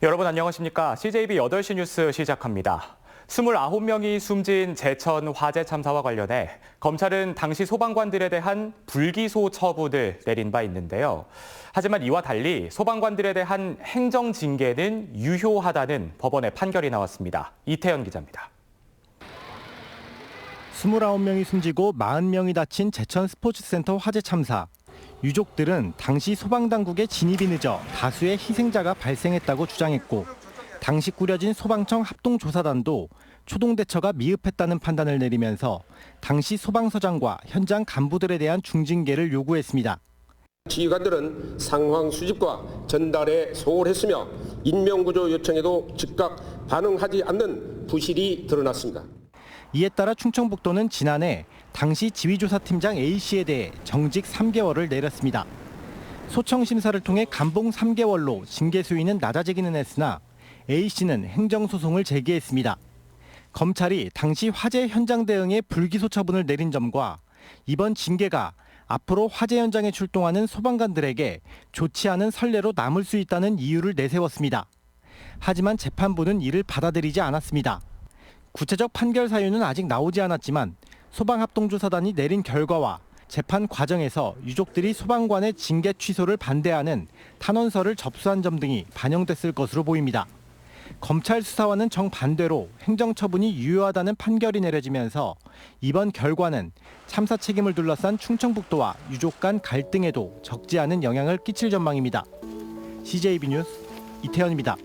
여러분 안녕하십니까? CJB 8시 뉴스 시작합니다. 29명이 숨진 제천 화재 참사와 관련해 검찰은 당시 소방관들에 대한 불기소 처분을 내린 바 있는데요. 하지만 이와 달리 소방관들에 대한 행정 징계는 유효하다는 법원의 판결이 나왔습니다. 이태현 기자입니다. 29명이 숨지고 40명이 다친 제천 스포츠센터 화재 참사. 유족들은 당시 소방당국의 진입이 늦어 다수의 희생자가 발생했다고 주장했고, 당시 꾸려진 소방청 합동조사단도 초동대처가 미흡했다는 판단을 내리면서 당시 소방서장과 현장 간부들에 대한 중징계를 요구했습니다. 지휘관들은 상황 수집과 전달에 소홀했으며 인명구조 요청에도 즉각 반응하지 않는 부실이 드러났습니다. 이에 따라 충청북도는 지난해 당시 지휘조사팀장 A씨에 대해 정직 3개월을 내렸습니다. 소청 심사를 통해 감봉 3개월로 징계 수위는 낮아지기는 했으나 A씨는 행정소송을 제기했습니다. 검찰이 당시 화재 현장 대응에 불기소 처분을 내린 점과 이번 징계가 앞으로 화재 현장에 출동하는 소방관들에게 좋지 않은 선례로 남을 수 있다는 이유를 내세웠습니다. 하지만 재판부는 이를 받아들이지 않았습니다. 구체적 판결 사유는 아직 나오지 않았지만 소방합동조사단이 내린 결과와 재판 과정에서 유족들이 소방관의 징계 취소를 반대하는 탄원서를 접수한 점 등이 반영됐을 것으로 보입니다. 검찰 수사와는 정반대로 행정처분이 유효하다는 판결이 내려지면서 이번 결과는 참사 책임을 둘러싼 충청북도와 유족 간 갈등에도 적지 않은 영향을 끼칠 전망입니다. CJB 뉴스 이태현입니다.